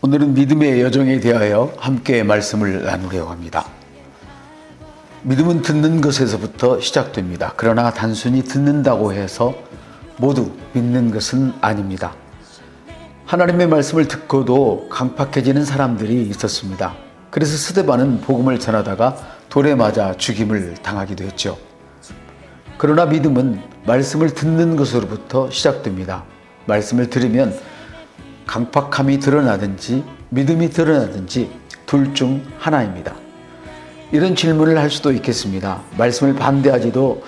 오늘은 믿음의 여정에 대하여 함께 말씀을 나누려고 합니다. 믿음은 듣는 것에서부터 시작됩니다. 그러나 단순히 듣는다고 해서 모두 믿는 것은 아닙니다. 하나님의 말씀을 듣고도 강팍해지는 사람들이 있었습니다. 그래서 스데반은 복음을 전하다가 돌에 맞아 죽임을 당하기도 했죠. 그러나 믿음은 말씀을 듣는 것으로부터 시작됩니다. 말씀을 들으면 강팍함이 드러나든지 믿음이 드러나든지 둘 중 하나입니다. 이런 질문을 할 수도 있겠습니다. 말씀을 반대하지도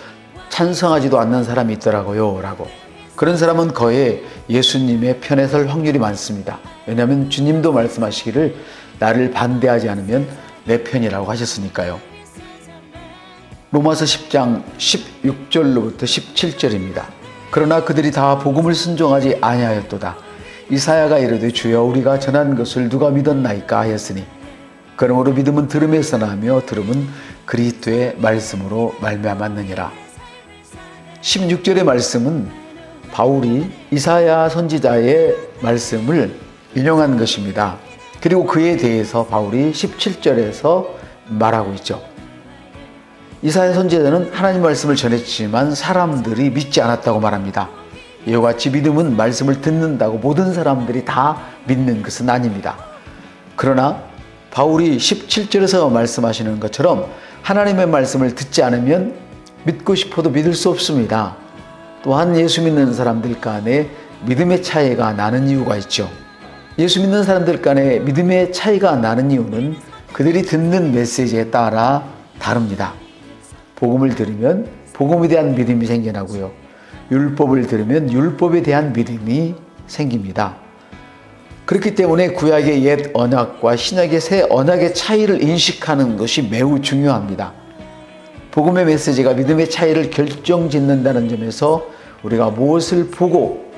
찬성하지도 않는 사람이 있더라고요 라고. 그런 사람은 거의 예수님의 편에 설 확률이 많습니다. 왜냐하면 주님도 말씀하시기를 나를 반대하지 않으면 내 편이라고 하셨으니까요. 로마서 10장 16절로부터 17절입니다. 그러나 그들이 다 복음을 순종하지 아니하였도다. 이사야가 이르되 주여 우리가 전한 것을 누가 믿었나이까 하였으니 그러므로 믿음은 들음에서 나며 들음은 그리스도의 말씀으로 말미암았느니라. 16절의 말씀은 바울이 이사야 선지자의 말씀을 인용한 것입니다. 그리고 그에 대해서 바울이 17절에서 말하고 있죠. 이사야 선지자는 하나님 말씀을 전했지만 사람들이 믿지 않았다고 말합니다. 이와 같이 믿음은 말씀을 듣는다고 모든 사람들이 다 믿는 것은 아닙니다. 그러나 바울이 17절에서 말씀하시는 것처럼 하나님의 말씀을 듣지 않으면 믿고 싶어도 믿을 수 없습니다. 또한 예수 믿는 사람들 간에 믿음의 차이가 나는 이유가 있죠. 예수 믿는 사람들 간에 믿음의 차이가 나는 이유는 그들이 듣는 메시지에 따라 다릅니다. 복음을 들으면 복음에 대한 믿음이 생겨나고요. 율법을 들으면 율법에 대한 믿음이 생깁니다. 그렇기 때문에 구약의 옛 언약과 신약의 새 언약의 차이를 인식하는 것이 매우 중요합니다. 복음의 메시지가 믿음의 차이를 결정짓는다는 점에서 우리가 무엇을 보고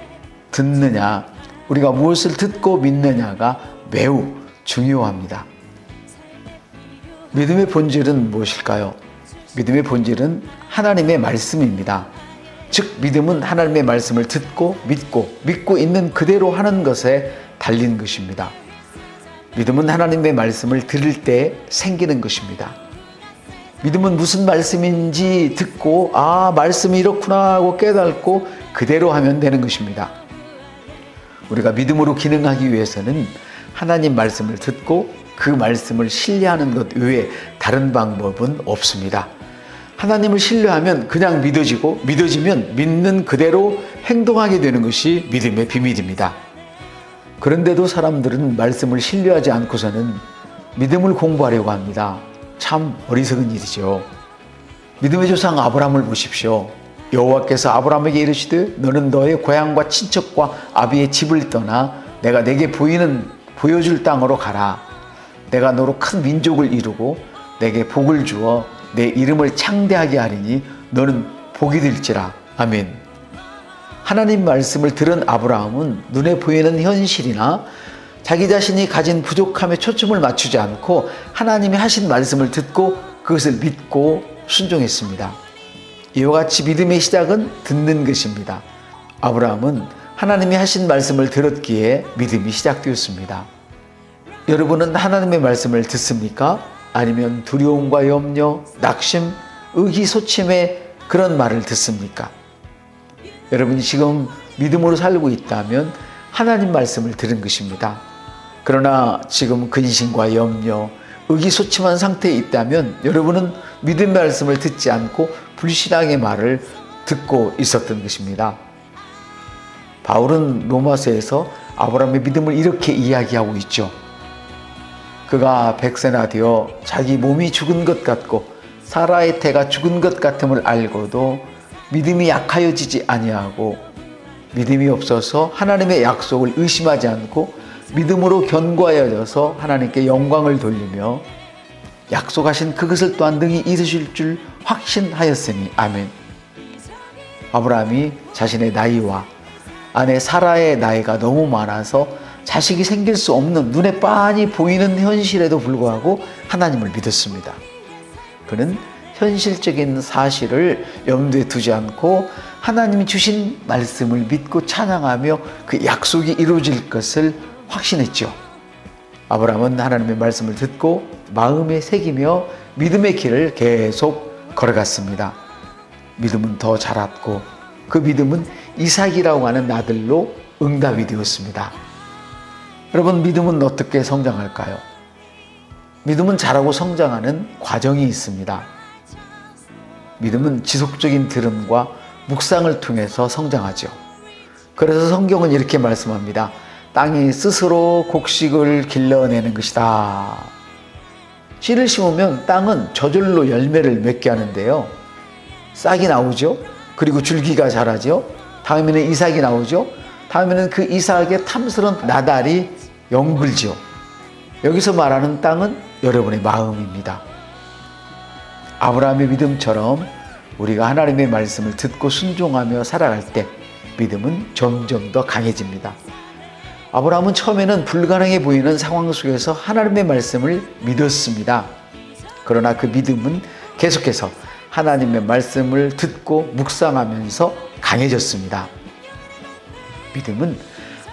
듣느냐, 우리가 무엇을 듣고 믿느냐가 매우 중요합니다. 믿음의 본질은 무엇일까요? 믿음의 본질은 하나님의 말씀입니다. 즉 믿음은 하나님의 말씀을 듣고 믿고 있는 그대로 하는 것에 달린 것입니다. 믿음은 하나님의 말씀을 들을 때 생기는 것입니다. 믿음은 무슨 말씀인지 듣고 말씀이 이렇구나 하고 깨닫고 그대로 하면 되는 것입니다. 우리가 믿음으로 기능하기 위해서는 하나님 말씀을 듣고 그 말씀을 신뢰하는 것 외에 다른 방법은 없습니다. 하나님을 신뢰하면 그냥 믿어지면 믿는 그대로 행동하게 되는 것이 믿음의 비밀입니다. 그런데도 사람들은 말씀을 신뢰하지 않고서는 믿음을 공부하려고 합니다. 참 어리석은 일이죠. 믿음의 조상 아브라함을 보십시오. 여호와께서 아브라함에게 이르시되 너는 너의 고향과 친척과 아비의 집을 떠나 내가 내게 보여줄 땅으로 가라. 내가 너로 큰 민족을 이루고 내게 복을 주어 내 이름을 창대하게 하리니 너는 복이 될지라. 아멘. 하나님 말씀을 들은 아브라함은 눈에 보이는 현실이나 자기 자신이 가진 부족함에 초점을 맞추지 않고 하나님이 하신 말씀을 듣고 그것을 믿고 순종했습니다. 이와 같이 믿음의 시작은 듣는 것입니다. 아브라함은 하나님이 하신 말씀을 들었기에 믿음이 시작되었습니다. 여러분은 하나님의 말씀을 듣습니까? 아니면 두려움과 염려, 낙심, 의기소침의 그런 말을 듣습니까? 여러분이 지금 믿음으로 살고 있다면 하나님 말씀을 들은 것입니다. 그러나 지금 근심과 염려, 의기소침한 상태에 있다면 여러분은 믿음의 말씀을 듣지 않고 불신앙의 말을 듣고 있었던 것입니다. 바울은 로마서에서 아브라함의 믿음을 이렇게 이야기하고 있죠. 그가 100세나 되어 자기 몸이 죽은 것 같고 사라의 태가 죽은 것 같음을 알고도 믿음이 약하여지지 아니하고 믿음이 없어서 하나님의 약속을 의심하지 않고 믿음으로 견고하여져서 하나님께 영광을 돌리며 약속하신 그것을 또한 능히 이루실 줄 확신하였으니 아멘. 아브라함이 자신의 나이와 아내 사라의 나이가 너무 많아서 자식이 생길 수 없는 눈에 빤히 보이는 현실에도 불구하고 하나님을 믿었습니다. 그는 현실적인 사실을 염두에 두지 않고 하나님이 주신 말씀을 믿고 찬양하며 그 약속이 이루어질 것을 확신했죠. 아브라함은 하나님의 말씀을 듣고 마음에 새기며 믿음의 길을 계속 걸어갔습니다. 믿음은 더 자랐고 그 믿음은 이삭이라고 하는 아들로 응답이 되었습니다. 여러분, 믿음은 어떻게 성장할까요? 믿음은 자라고 성장하는 과정이 있습니다. 믿음은 지속적인 들음과 묵상을 통해서 성장하죠. 그래서 성경은 이렇게 말씀합니다. 땅이 스스로 곡식을 길러내는 것이다. 씨를 심으면 땅은 저절로 열매를 맺게 하는데요. 싹이 나오죠. 그리고 줄기가 자라죠. 다음에는 이삭이 나오죠. 다음에는 그 이삭의 탐스러운 나달이 연글죠. 여기서 말하는 땅은 여러분의 마음입니다. 아브라함의 믿음처럼 우리가 하나님의 말씀을 듣고 순종하며 살아갈 때 믿음은 점점 더 강해집니다. 아브라함은 처음에는 불가능해 보이는 상황 속에서 하나님의 말씀을 믿었습니다. 그러나 그 믿음은 계속해서 하나님의 말씀을 듣고 묵상하면서 강해졌습니다. 믿음은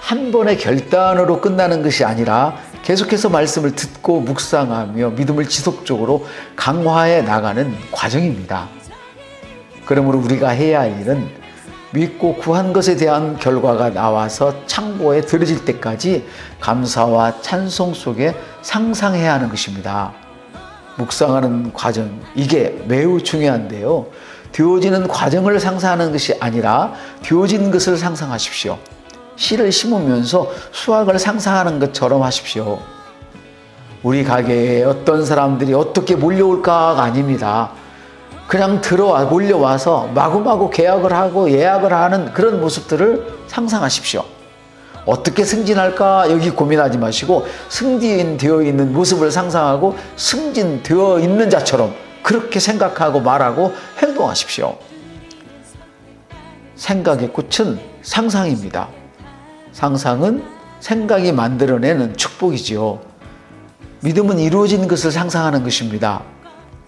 한 번의 결단으로 끝나는 것이 아니라 계속해서 말씀을 듣고 묵상하며 믿음을 지속적으로 강화해 나가는 과정입니다. 그러므로 우리가 해야 할 일은 믿고 구한 것에 대한 결과가 나와서 창고에 들어질 때까지 감사와 찬송 속에 상상해야 하는 것입니다. 묵상하는 과정, 이게 매우 중요한데요. 되어지는 과정을 상상하는 것이 아니라 되어진 것을 상상하십시오. 씨를 심으면서 수확을 상상하는 것처럼 하십시오. 우리 가게에 어떤 사람들이 어떻게 몰려올까가 아닙니다. 그냥 몰려와서 마구마구 계약을 하고 예약을 하는 그런 모습들을 상상하십시오. 어떻게 승진할까 여기 고민하지 마시고 승진되어 있는 모습을 상상하고 승진되어 있는 자처럼 그렇게 생각하고 말하고 행동하십시오. 생각의 꽃은 상상입니다. 상상은 생각이 만들어내는 축복이지요. 믿음은 이루어진 것을 상상하는 것입니다.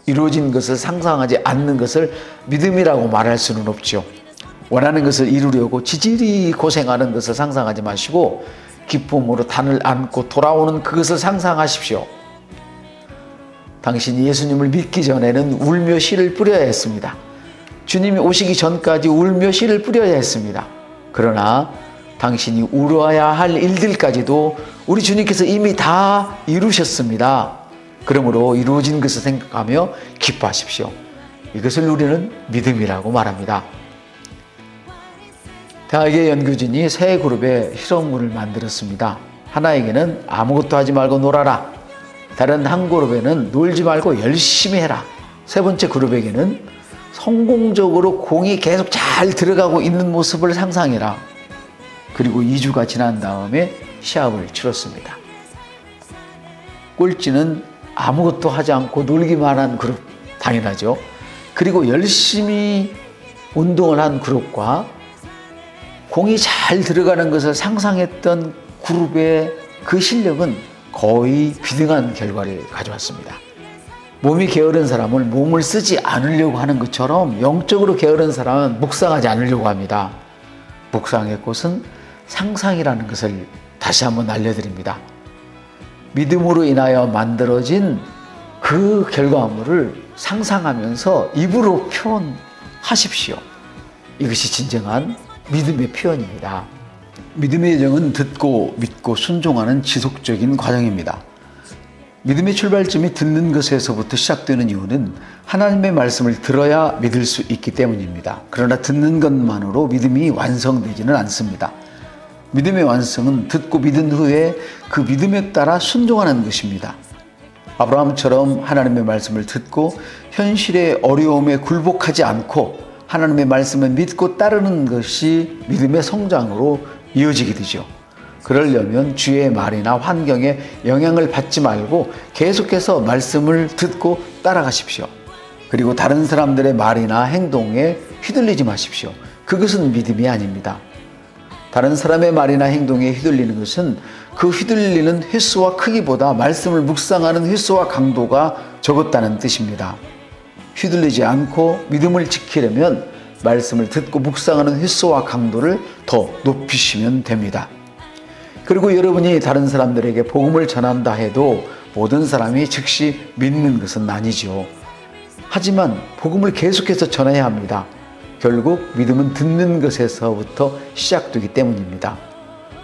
이루어진 것을 상상하지 않는 것을 믿음이라고 말할 수는 없죠. 원하는 것을 이루려고 지질이 고생하는 것을 상상하지 마시고 기쁨으로 단을 안고 돌아오는 그것을 상상하십시오. 당신이 예수님을 믿기 전에는 울며 씨를 뿌려야 했습니다. 주님이 오시기 전까지 울며 씨를 뿌려야 했습니다. 그러나 당신이 울어야 할 일들까지도 우리 주님께서 이미 다 이루셨습니다. 그러므로 이루어진 것을 생각하며 기뻐하십시오. 이것을 우리는 믿음이라고 말합니다. 대학의 연구진이 세 그룹의 실험물을 만들었습니다. 하나에게는 아무것도 하지 말고 놀아라. 다른 한 그룹에는 놀지 말고 열심히 해라. 세 번째 그룹에게는 성공적으로 공이 계속 잘 들어가고 있는 모습을 상상해라. 그리고 2주가 지난 다음에 시합을 치렀습니다. 꼴찌는 아무것도 하지 않고 놀기만 한 그룹, 당연하죠. 그리고 열심히 운동을 한 그룹과 공이 잘 들어가는 것을 상상했던 그룹의 그 실력은 거의 비등한 결과를 가져왔습니다. 몸이 게으른 사람은 몸을 쓰지 않으려고 하는 것처럼 영적으로 게으른 사람은 묵상하지 않으려고 합니다. 묵상의 꽃은 상상이라는 것을 다시 한번 알려드립니다. 믿음으로 인하여 만들어진 그 결과물을 상상하면서 입으로 표현하십시오. 이것이 진정한 믿음의 표현입니다. 믿음의 여정은 듣고 믿고 순종하는 지속적인 과정입니다. 믿음의 출발점이 듣는 것에서부터 시작되는 이유는 하나님의 말씀을 들어야 믿을 수 있기 때문입니다. 그러나 듣는 것만으로 믿음이 완성되지는 않습니다. 믿음의 완성은 듣고 믿은 후에 그 믿음에 따라 순종하는 것입니다. 아브라함처럼 하나님의 말씀을 듣고 현실의 어려움에 굴복하지 않고 하나님의 말씀을 믿고 따르는 것이 믿음의 성장으로 이어지게 되죠. 그러려면 주의 말이나 환경에 영향을 받지 말고 계속해서 말씀을 듣고 따라가십시오. 그리고 다른 사람들의 말이나 행동에 휘둘리지 마십시오. 그것은 믿음이 아닙니다. 다른 사람의 말이나 행동에 휘둘리는 것은 그 휘둘리는 횟수와 크기보다 말씀을 묵상하는 횟수와 강도가 적었다는 뜻입니다. 휘둘리지 않고 믿음을 지키려면 말씀을 듣고 묵상하는 횟수와 강도를 더 높이시면 됩니다. 그리고 여러분이 다른 사람들에게 복음을 전한다 해도 모든 사람이 즉시 믿는 것은 아니죠. 하지만 복음을 계속해서 전해야 합니다. 결국 믿음은 듣는 것에서부터 시작되기 때문입니다.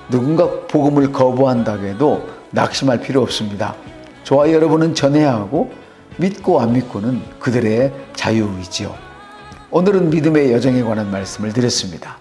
누군가 복음을 거부한다고 해도 낙심할 필요 없습니다. 저와 여러분은 전해야 하고 믿고 안 믿고는 그들의 자유이지요. 오늘은 믿음의 여정에 관한 말씀을 드렸습니다.